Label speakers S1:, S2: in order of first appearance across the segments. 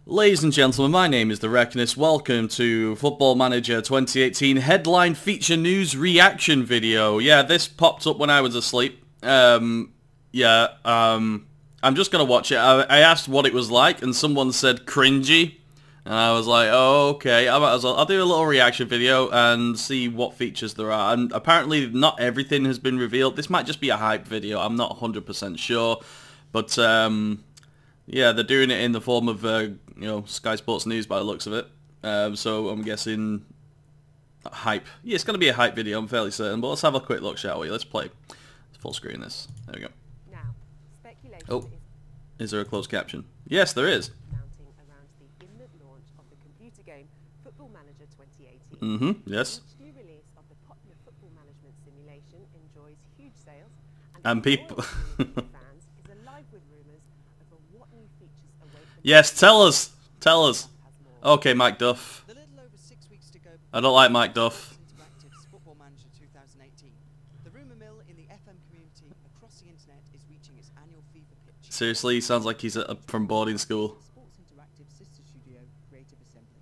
S1: Ladies and gentlemen, my name is The Reckonist. Welcome to Football Manager 2018 headline feature news reaction video. Yeah, this popped up when I was asleep. I'm just gonna watch it. I asked what it was like, and someone said cringy, and I was like, oh, okay. I'll do a little reaction video and see what features there are. And apparently, not everything has been revealed. This might just be a hype video. I'm not 100% sure, but yeah, they're doing it in the form of Sky Sports News by the looks of it. So I'm guessing hype. Yeah, it's going to be a hype video, I'm fairly certain. But let's have a quick look, shall we? Let's play. Let's full screen this. There we go. Now, speculation is there a closed caption? Yes, there is.
S2: Mounting around the imminent launch of the computer game Football Manager 2018.
S1: Yes.
S2: Each new release of the popular football management simulation enjoys huge sales,
S1: And people.
S2: fans is alive with rumours over what new features await them.
S1: Yes, tell us. Tell us. Okay, Mike Duff. I don't like Mike Duff.
S3: Football Manager 2018. The rumour mill in the FM community across the internet is reaching its annual fever pitch.
S1: Seriously, he sounds like he's from boarding school.
S3: Sports Interactive sister studio Creative Assembly.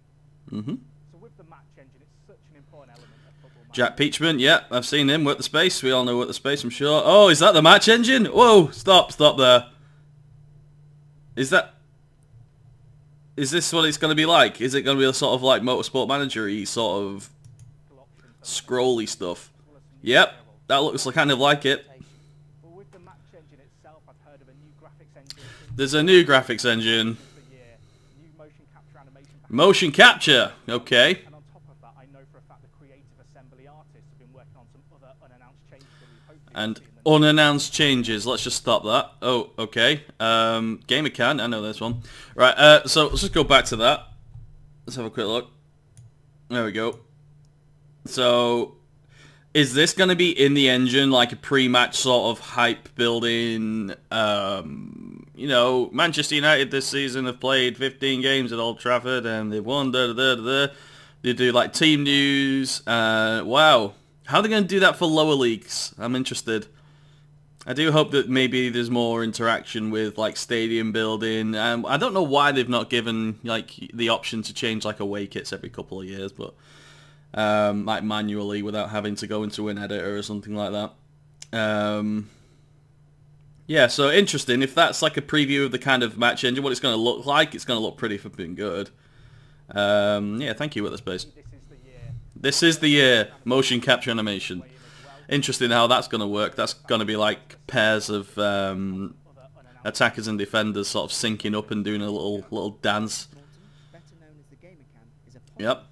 S4: So with the match engine, it's such an important element of Football Manager.
S1: Jack Peachman, yeah, I've seen him work the space. We all know work the space, I'm sure. Oh, is that the match engine? Whoa, stop there. Is this what it's going to be like? Is it going to be a sort of like Motorsport Manager-y sort of scrolly stuff? Yep, that looks kind of like it.
S4: Well, with the match engine itself, I've heard of a new graphics engine.
S1: There's a new graphics engine.
S4: New motion capture animation.
S1: Motion capture, okay.
S4: And on top of that, I know for a fact the Creative Assembly artists have been working on some other unannounced changes that we hopefully
S1: And
S4: see in the
S1: unannounced changes. Let's just stop that. Oh, okay. Gamer can. I know this one. Right. So let's just go back to that. Let's have a quick look. There we go. So, is this going to be in the engine like a pre-match sort of hype building? Manchester United this season have played 15 games at Old Trafford and they've won. They do like team news. Wow. How are they going to do that for lower leagues? I'm interested. I do hope that maybe there's more interaction with like stadium building. I don't know why they've not given like the option to change like away kits every couple of years, but like manually without having to go into an editor or something like that. Yeah, so interesting. If that's like a preview of the kind of match engine, what it's going to look like, it's going to look pretty flipping good. Yeah, thank you, Witherspace. This is the year. Motion capture animation. Interesting how that's going to work. That's going to be like pairs of attackers and defenders sort of syncing up and doing a little dance. Yep.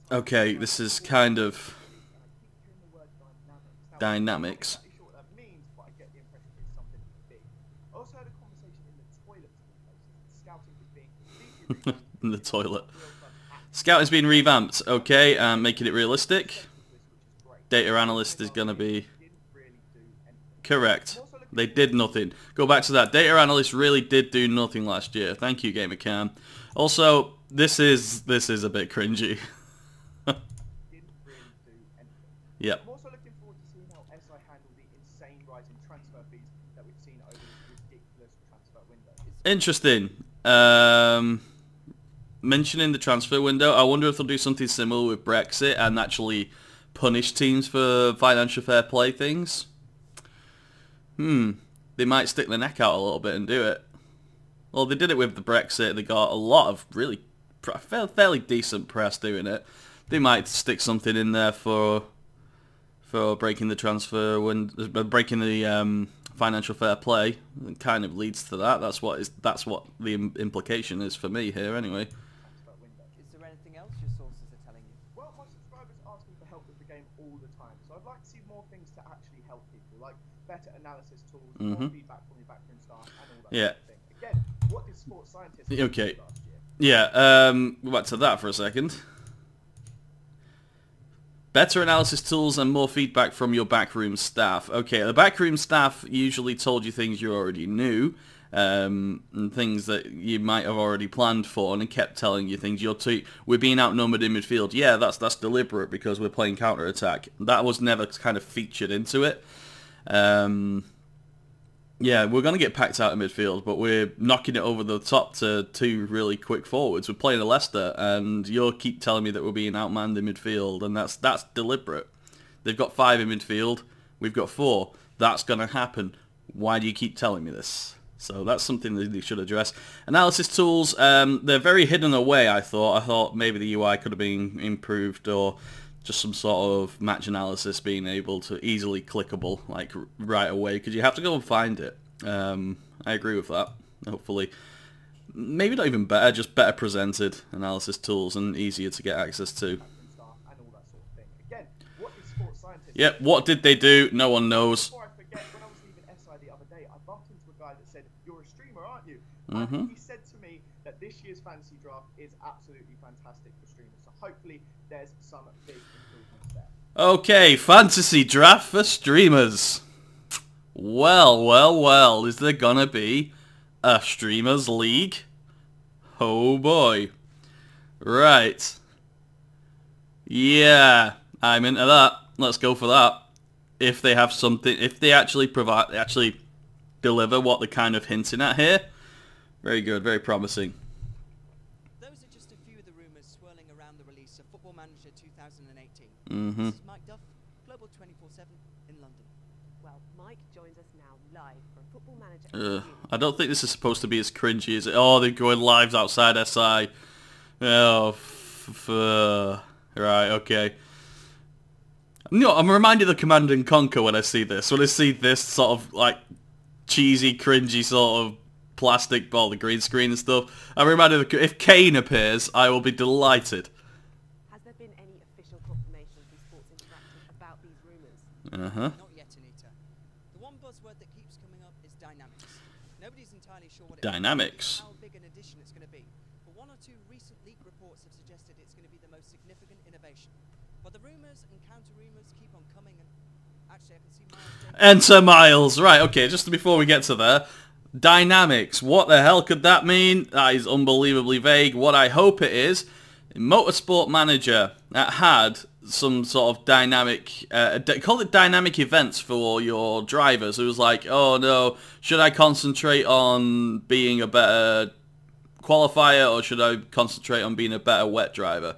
S1: Okay, this is kind of dynamics. In the toilet. Scouting's been revamped, okay, making it realistic. Data analyst is going to be correct. They did nothing. Go back to that. Data analyst really did do nothing last year. Thank you, GamerCam. Also, this is a bit cringy. Yep.
S4: I'm also looking forward to seeing how SI handle the insane rise in transfer fees that we've seen over this ridiculous transfer window.
S1: Interesting. Mentioning the transfer window, I wonder if they'll do something similar with Brexit and actually punish teams for financial fair play things. They might stick their neck out a little bit and do it. Well, they did it with the Brexit. They got a lot of really fairly decent press doing it. They might stick something in there for breaking the transfer when breaking the financial fair play. It kind of leads to that. That's what the implication is for me here, anyway.
S3: Is there anything else your sources are telling you?
S4: Well, my subscribers ask me for help with the game all the time, so I'd like to see more things to actually help people, like better analysis tools, more feedback from your backroom staff, and all that sort of thing. Again, what did sports scientists do last year?
S1: Yeah, go back to that for a second. Better analysis tools and more feedback from your backroom staff. Okay, the backroom staff usually told you things you already knew, and things that you might have already planned for, and kept telling you things. We're being outnumbered in midfield. Yeah, that's deliberate because we're playing counter-attack. That was never kind of featured into it. Yeah, we're going to get packed out in midfield, but we're knocking it over the top to 2 really quick forwards. We're playing a Leicester, and you'll keep telling me that we're being outmanned in midfield, and that's deliberate. They've got 5 in midfield. We've got 4. That's going to happen. Why do you keep telling me this? So that's something that they should address. Analysis tools, they're very hidden away, I thought. I thought maybe the UI could have been improved, or just some sort of match analysis being able to easily clickable, like right away, because you have to go and find it. I agree with that. Hopefully, maybe not even better, just better presented analysis tools and easier to get access to. Yep, what did they do? No one knows.
S4: Before I forget, when I was leaving SI the other day, I bumped into a guy that said, "You're a streamer, aren't you?" And he said to me that this year's fantasy draft is absolutely fantastic for streamers. So hopefully there's some big improvements there.
S1: Okay, fantasy draft for streamers. Well, well, well, is there gonna be a streamers league? Oh boy. Right. Yeah, I'm into that. Let's go for that. If they have something, if they actually deliver what they're kind of hinting at here. Very good, very promising.
S3: Those are just a few of the rumours swirling around the release of Football Manager 2018.
S1: Mm-hmm.
S3: This is Mike Duff, Global 24/7 in London.
S2: Well, Mike joins us now live from Football Manager.
S1: I don't think this is supposed to be as cringy as it. Oh, they're going live outside SI. Oh, right, okay. No, I'm reminded of Command and Conquer when I see this. When I see this sort of like cheesy, cringy sort of plastic ball, the green screen and stuff. I'm reminded of if Kane appears, I will be delighted.
S2: Has there been any official confirmation from Sports Interactive about these rumours?
S3: Not yet, Anita. The one buzzword that keeps coming up is dynamics. Nobody's entirely sure what it
S1: Dynamics.
S3: is, how big an addition it's going to be. But 1 or 2 recent leak reports have suggested it's going to be the most significant innovation. But the rumours and counter-rumours keep on coming, and actually I can see Miles...
S1: Enter Miles. Right, okay, just before we get to there. Dynamics. What the hell could that mean? That is unbelievably vague. What I hope it is, Motorsport Manager had some sort of dynamic, call it dynamic events for your drivers. It was like, oh no, should I concentrate on being a better qualifier, or should I concentrate on being a better wet driver?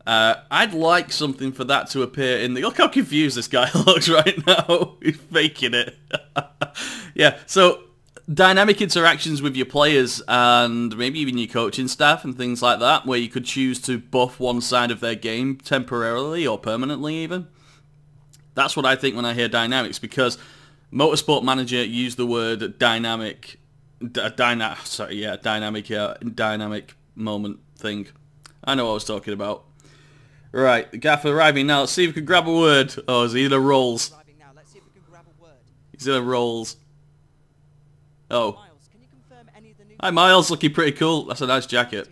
S1: I'd like something for that to appear in the... Look how confused this guy looks right now. He's faking it. Yeah, so dynamic interactions with your players and maybe even your coaching staff and things like that, where you could choose to buff one side of their game temporarily or permanently even. That's what I think when I hear dynamics, because Motorsport Manager used the word dynamic... dynamic moment thing. I know what I was talking about. Right, the gaffer arriving now. Let's see if we can grab a word. Oh, is he in a rolls?
S3: Let's see if we can grab a word.
S1: He's in a rolls. Oh.
S3: Miles, can you confirm any of the new...
S1: Hi, Miles. Looking pretty cool. That's a nice jacket.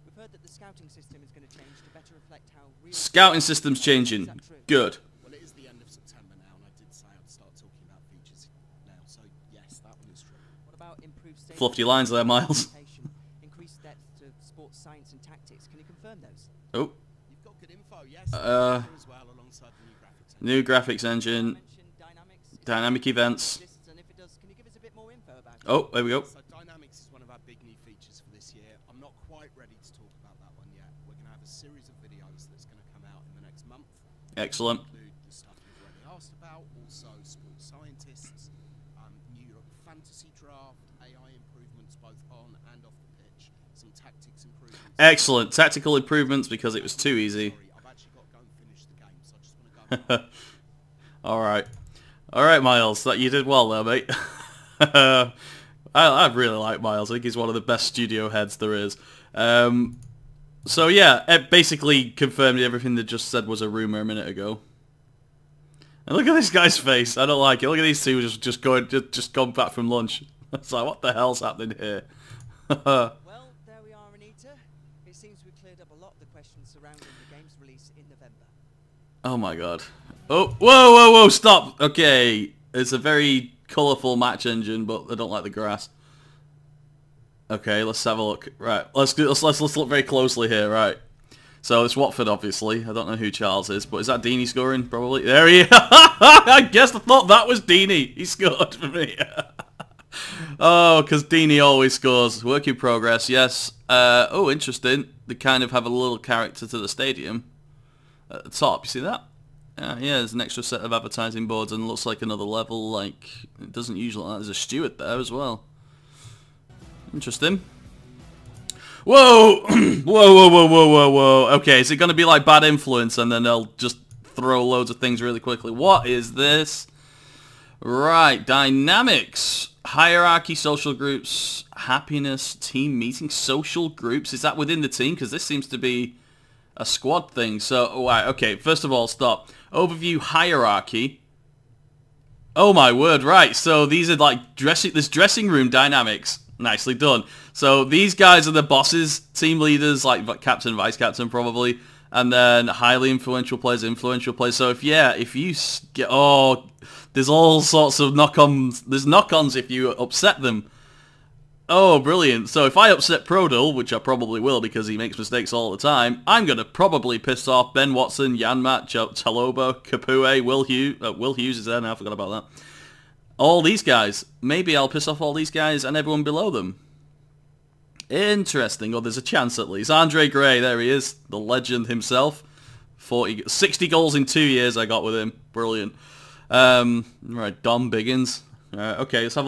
S3: We've heard that the scouting system is going to change to better reflect how real...
S1: Scouting system's changing. Good.
S5: Well, it is the end of September now, and I did say I'd start talking about features now, so yes, that one is true.
S3: What about improved safety?
S1: Fluffed your lines there, Miles.
S3: Increased depth to sports science and tactics. Can you confirm those?
S1: Oh.
S5: You've got good info, yes. As well, alongside the
S1: new graphics engine. Dynamic events.
S3: And if it does, can you give us a bit more info about it?
S1: Oh, there we go.
S5: So Dynamics is one of our big new features for this year. I'm not quite ready to talk about that one yet. We're going to have a series of videos that's going to come out in the next month.
S1: Excellent.
S5: Include the stuff you've already asked about, also sports scientists, new fantasy draft, AI improvements both on and off the pitch, some tactics improvements.
S1: Excellent. Tactical improvements because it was too easy.
S5: Sorry, I've actually got to go and finish the game, so I just want to go.
S1: Alright. Alright, Miles. You did well there, mate. I really like Miles. I think he's one of the best studio heads there is. So yeah, it basically confirmed everything they just said was a rumour a minute ago. And look at this guy's face. I don't like it. Look at these two just gone back from lunch. It's like, what the hell's happening here?
S3: Well, there we are, Anita. It seems we've cleared up a lot of the questions surrounding the game's release in November.
S1: Oh my god. Oh, whoa, whoa, whoa, stop! Okay, it's a very colourful match engine, but I don't like the grass. Okay, let's have a look. Right, let's look very closely here, right. So it's Watford, obviously. I don't know who Charles is, but is that Deeney scoring? Probably. There he is. I guess I thought that was Deeney. He scored for me. Oh, because Deeney always scores. Work in progress, yes. Oh, interesting. They kind of have a little character to the stadium at the top. You see that? Yeah, there's an extra set of advertising boards and looks like another level. Like, it doesn't usually. There's a steward there as well. Interesting. Whoa! Whoa. Okay, is it going to be like Bad Influence and then they'll just throw loads of things really quickly? What is this? Right, dynamics. Hierarchy, social groups, happiness, team meetings, social groups. Is that within the team? Because this seems to be a squad thing. So, right, okay, first of all, stop. Overview, hierarchy. Oh my word, right. So these are like this dressing room dynamics. Nicely done. So these guys are the bosses, team leaders, like captain, vice captain probably. And then highly influential players. So if you get, there's all sorts of knock-ons. There's knock-ons if you upset them. Oh, brilliant. So if I upset Prodel, which I probably will because he makes mistakes all the time, I'm going to probably piss off Ben Watson, Janmat, Chaloba, Kapue, Will Hughes is there now, I forgot about that. All these guys. Maybe I'll piss off all these guys and everyone below them. Interesting. Oh, there's a chance at least. Andre Gray, there he is. The legend himself. 60 goals in 2 years I got with him. Brilliant. Right, Dom Biggins. Okay, let's have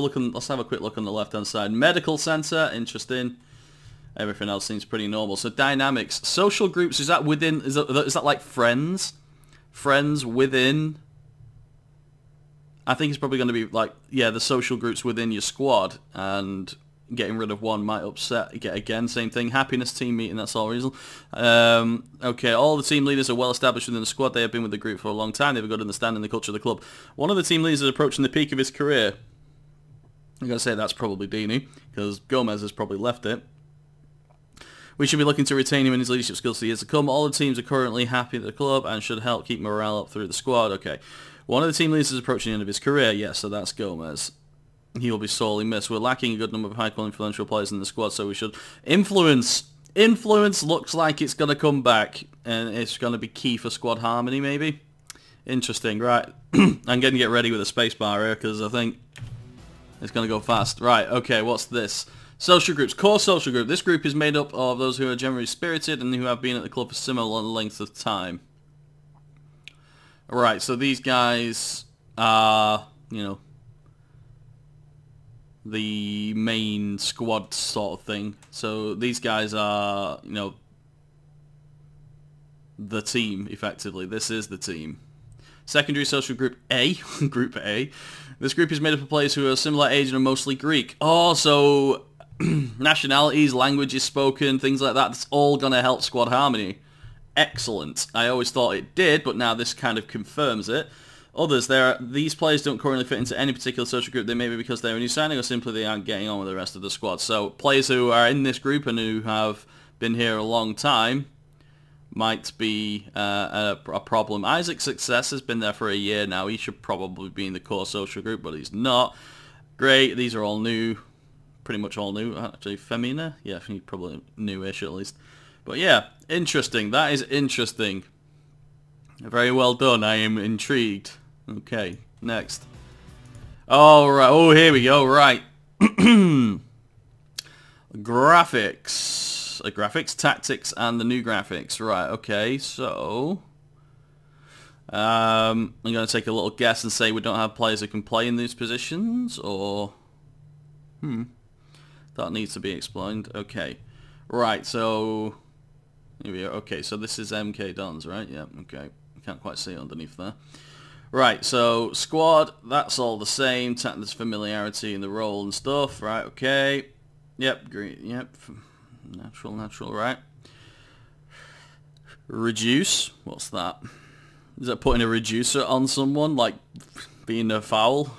S1: a quick look on the left-hand side. Medical center, interesting. Everything else seems pretty normal. So dynamics, social groups. Is that within? Is that like friends? Friends within. I think it's probably going to be like the social groups within your squad, and getting rid of one might upset. Again, same thing. Happiness team meeting. That's all reason. Okay, all the team leaders are well established within the squad. They have been with the group for a long time. They have a good understanding of the culture of the club. One of the team leaders is approaching the peak of his career. I'm going to say that's probably Deeney, because Gomez has probably left it. We should be looking to retain him in his leadership skills for years to come. All the teams are currently happy at the club and should help keep morale up through the squad. Okay. One of the team leaders is approaching the end of his career. Yes, so that's Gomez. He will be sorely missed. We're lacking a good number of high-quality influential players in the squad, so we should... Influence looks like it's going to come back, and it's going to be key for squad harmony, maybe? Interesting, right. I'm going to get ready with a space bar here, because I think it's going to go fast. Right, okay, what's this? Social groups. Core social group. This group is made up of those who are generally spirited and who have been at the club for similar lengths of time. Right, so these guys are, the main squad sort of thing. So these guys are, the team, effectively. This is the team. Secondary social group A. Group A. This group is made up of players who are similar age and are mostly Greek. Oh, so nationalities, languages spoken, things like that. That's all going to help squad harmony. Excellent. I always thought it did, but now this kind of confirms it. Others, these players don't currently fit into any particular social group. They may be because they're a new signing or simply they aren't getting on with the rest of the squad. So players who are in this group and who have been here a long time might be a problem. Isaac's Success has been there for a year now. He should probably be in the core social group, but he's not. Great. These are all new. Pretty much all new. Actually, Femina? Yeah, he's probably newish at least. But yeah, interesting. That is interesting. Very well done. I am intrigued. Okay, next. All right. Oh, here we go. Right. Graphics. Graphics, tactics, and the new graphics. Right. Okay. So, I'm going to take a little guess and say we don't have players who can play in these positions, or that needs to be explained. Okay. Right. So, here we are. Okay. So this is MK Dons, right? Yeah. Okay. Can't quite see it underneath there. Right, so squad, that's all the same. There's familiarity in the role and stuff. Right, okay. Yep, green, yep. Natural, right. Reduce, what's that? Is that putting a reducer on someone, like being a foul?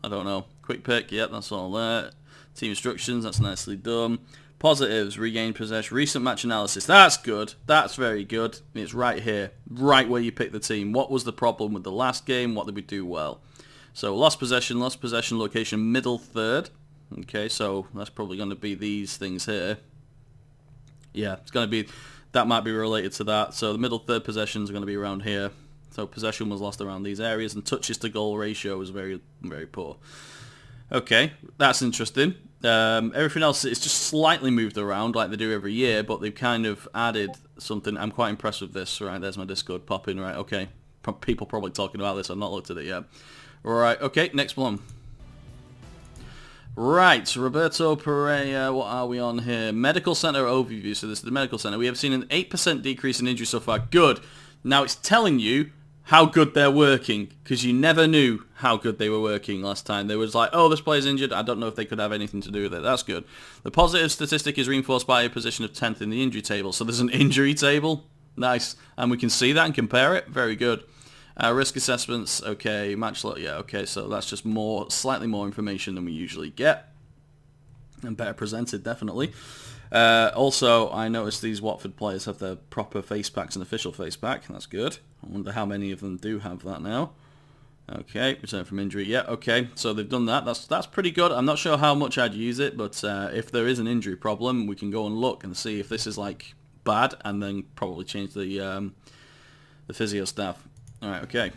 S1: I don't know. Quick pick, yep, that's all there. Team instructions, that's nicely done. Positives, regain possession, recent match analysis. That's good. That's very good. It's right here. Right where you pick the team. What was the problem with the last game? What did we do well? So lost possession location, middle third. Okay, so that's probably going to be these things here. Yeah, it's going to be, that might be related to that. So the middle third possessions are going to be around here. So possession was lost around these areas, and touches to goal ratio was very, very poor. Okay, that's interesting. Everything else is just slightly moved around like they do every year, but they've kind of added something. I'm quite impressed with this. Right, there's my Discord popping. Right, okay. People probably talking about this. I've not looked at it yet. Right, okay, next one. Right, Roberto Pereira, what are we on here? Medical Center overview. So this is the Medical Center. We have seen an 8% decrease in injury so far. Good. Now it's telling you how good they're working, because you never knew how good they were working last time. They was like, oh, this player's injured. I don't know if they could have anything to do with it. That's good. The positive statistic is reinforced by a position of 10th in the injury table. So there's an injury table. Nice. And we can see that and compare it. Very good. Risk assessments, okay. Match lot, yeah, okay. So that's just slightly more information than we usually get. And better presented, definitely. Also, I noticed these Watford players have their proper face packs and official face pack. That's good. I wonder how many of them do have that now. Okay, return from injury. Yeah, okay. So they've done that. That's pretty good. I'm not sure how much I'd use it, but if there is an injury problem, we can go and look and see if this is like bad, and then probably change the physio staff. All right, okay.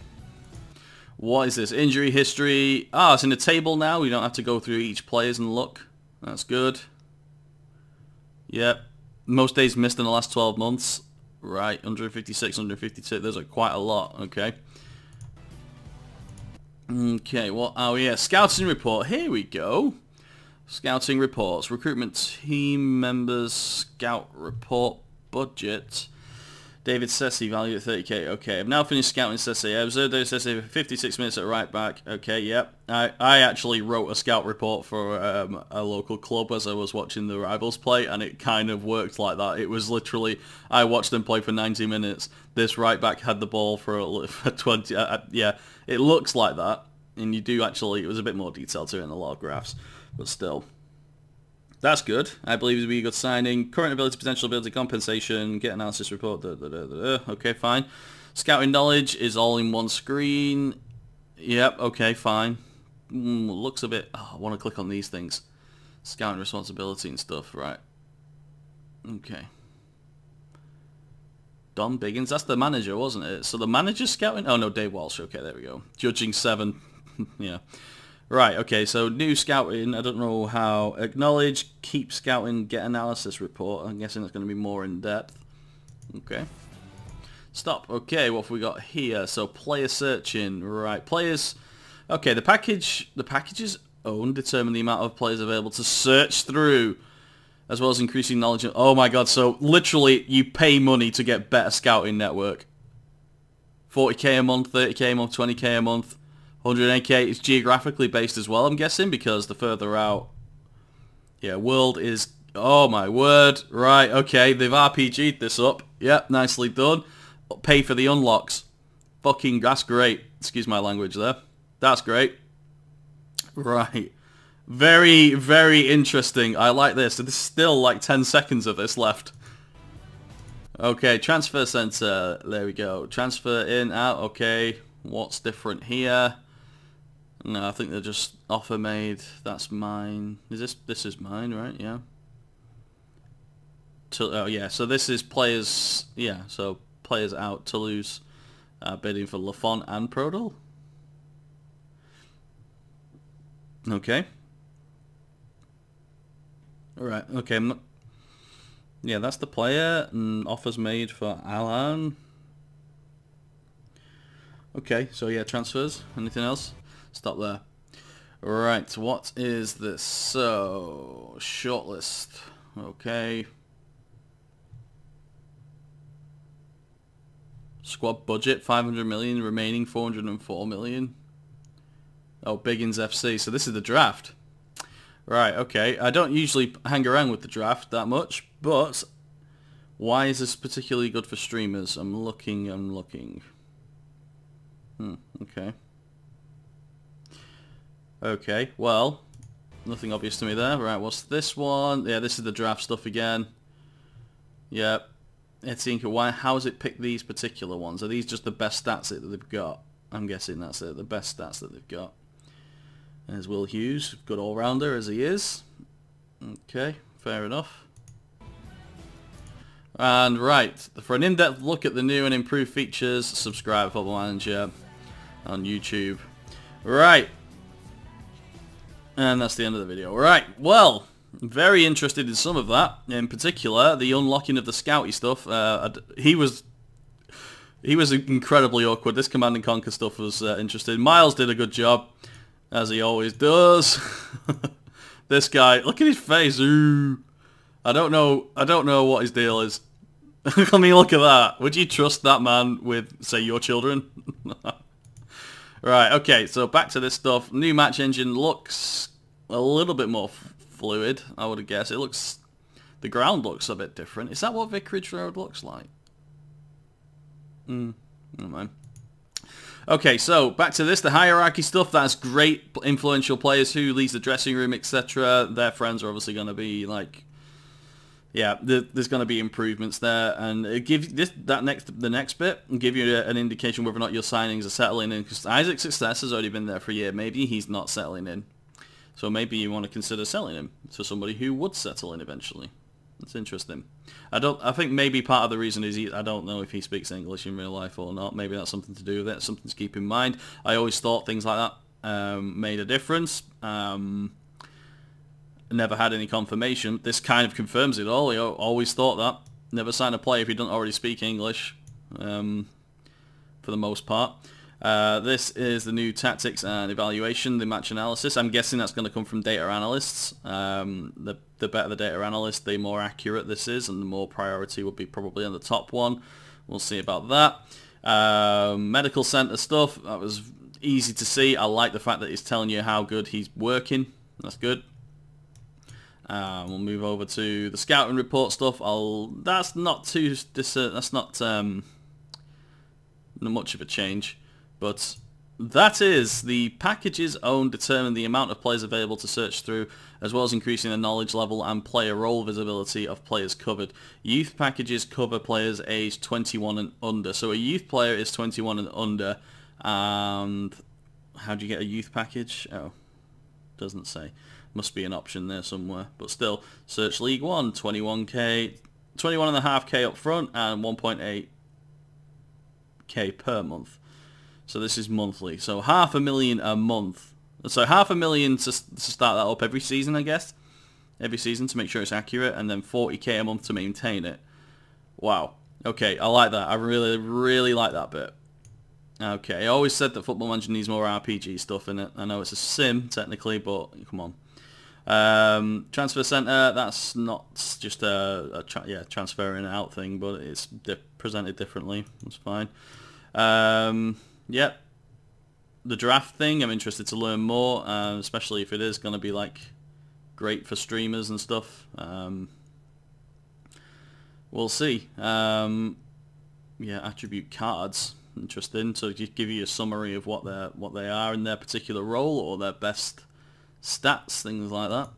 S1: What is this? Injury history. Ah, it's in a table now. We don't have to go through each players and look. That's good. Yep. Most days missed in the last 12 months. Right, 156, 152. Those are quite a lot. Okay. Okay, what? Oh, yeah. Scouting report. Here we go. Scouting reports. Recruitment team members. Scout report. Budget. David Sessi, value at 30k. Okay, I've now finished scouting Sessi. I observed David Sessi for 56 minutes at right back. Okay, yep. I actually wrote a scout report for a local club as I was watching the rivals play, and it kind of worked like that. It was literally, I watched them play for 90 minutes. This right back had the ball for 20. Yeah, it looks like that, and you do actually, it was a bit more detail to it in the log graphs, but still. That's good. I believe it would be a good signing. Current ability, potential ability, compensation, get analysis report. Okay, fine. Scouting knowledge is all in one screen. Yep, okay, fine. Looks a bit... Oh, I want to click on these things. Scouting responsibility and stuff, right. Okay. Don Biggins, that's the manager, wasn't it? So the manager's scouting? Oh, no, Dave Walsh. Okay, there we go. Judging 7. Yeah. Right, okay, so new scouting, I don't know how. Acknowledge, keep scouting, get analysis report. I'm guessing it's going to be more in depth. Okay. Stop. Okay, what have we got here? So player searching, right. Players, okay, the packages owned determine the amount of players available to search through, as well as increasing knowledge. Oh my god, so literally you pay money to get better scouting network. 40k a month, 30k a month, 20k a month. 108k is geographically based as well, I'm guessing, because the further out... Yeah, world is... Oh my word. Right, okay, they've RPG'd this up. Yep, nicely done. Pay for the unlocks. Fucking, that's great. Excuse my language there. That's great. Right. Very, very interesting. I like this. There's still like 10 seconds of this left. Okay, transfer center. There we go. Transfer in, out. Okay. What's different here? No, I think they're just offer made. That's mine. This is mine, right? Yeah. Oh yeah, so this is players. Yeah, so players out. Toulouse bidding for Lafont and Prodal. Okay. All right. Okay. I'm not... Yeah, that's the player, and offers made for Alan. Okay, so yeah, transfers. Anything else? Stop there. Right, what is this? So, shortlist. Okay. Squad budget, 500 million, remaining 404 million. Oh, Biggins FC. So this is the draft. Right, okay. I don't usually hang around with the draft that much, but why is this particularly good for streamers? I'm looking. Okay. Okay, well, nothing obvious to me there. Right, what's this one? Yeah, this is the draft stuff again. Yep. How has it picked these particular ones? Are these just the best stats that they've got? I'm guessing that's it, the best stats that they've got. There's Will Hughes, good all-rounder as he is. Okay, fair enough. And right, for an in-depth look at the new and improved features, subscribe to Football Manager on YouTube. Right. And that's the end of the video. Right, well, very interested in some of that. In particular, the unlocking of the scouty stuff. He was incredibly awkward. This Command and Conquer stuff was interesting. Miles did a good job, as he always does. This guy, look at his face. Ooh. I don't know what his deal is. I mean, look at that. Would you trust that man with, say, your children? Right, okay, so back to this stuff. New match engine looks a little bit more fluid, I would guess. The ground looks a bit different. Is that what Vicarage Road looks like? Never mind. Okay, so back to this, the hierarchy stuff. That's great. Influential players who leads the dressing room, etc. Their friends are obviously going to be like, yeah, there's going to be improvements there, and it gives the next bit and give you an indication whether or not your signings are settling in. Because Isaac's success has already been there for a year. Maybe he's not settling in, so maybe you want to consider selling him to somebody who would settle in eventually. That's interesting. I think maybe part of the reason is I don't know if he speaks English in real life or not. Maybe that's something to do with it. Something to keep in mind. I always thought things like that made a difference. Never had any confirmation. This kind of confirms it all. I always thought that. Never sign a player if you don't already speak English, for the most part. This is the new tactics and evaluation, the match analysis. I'm guessing that's going to come from data analysts. The better the data analyst, the more accurate this is, and the more priority would be probably on the top one. We'll see about that. Medical center stuff, that was easy to see. I like the fact that he's telling you how good he's working. That's good. We'll move over to the scouting report stuff. That's not too that's not much of a change, but that is the packages owned determine the amount of players available to search through, as well as increasing the knowledge level and player role visibility of players covered. Youth packages cover players aged 21 and under. So a youth player is 21 and under. And how do you get a youth package? Oh, doesn't say. Must be an option there somewhere. But still, search League 1, 21k, 21.5k up front, and 1.8k per month. So this is monthly. So $500,000 a month. So $500,000 to start that up every season, I guess. Every season to make sure it's accurate, and then 40k a month to maintain it. Wow. Okay, I like that. I really, really like that bit. Okay, I always said that Football Manager needs more RPG stuff in it. I know it's a sim, technically, but come on. Transfer center, that's not just a transferring out thing, but it's presented differently. That's fine. Yep. The draft thing, I'm interested to learn more, especially if it is going to be like great for streamers and stuff. We'll see. Yeah, attribute cards, interesting. So just give you a summary of what they are in their particular role or their best stats, things like that.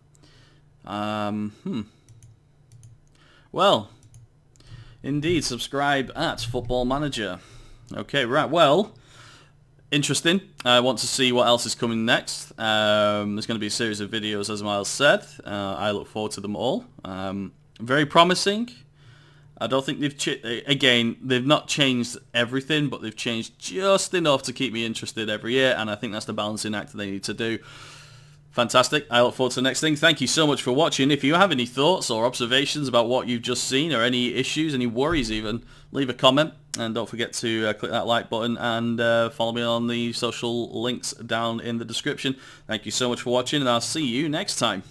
S1: Well, indeed, subscribe at Football Manager. Okay, right, well, interesting. I want to see what else is coming next. There's going to be a series of videos, as Miles said. I look forward to them all. Very promising. I don't think they've not changed everything, but they've changed just enough to keep me interested every year, and I think that's the balancing act they need to do. Fantastic. I look forward to the next thing. Thank you so much for watching. If you have any thoughts or observations about what you've just seen, or any issues, any worries even, leave a comment. And don't forget to click that like button and follow me on the social links down in the description. Thank you so much for watching, and I'll see you next time.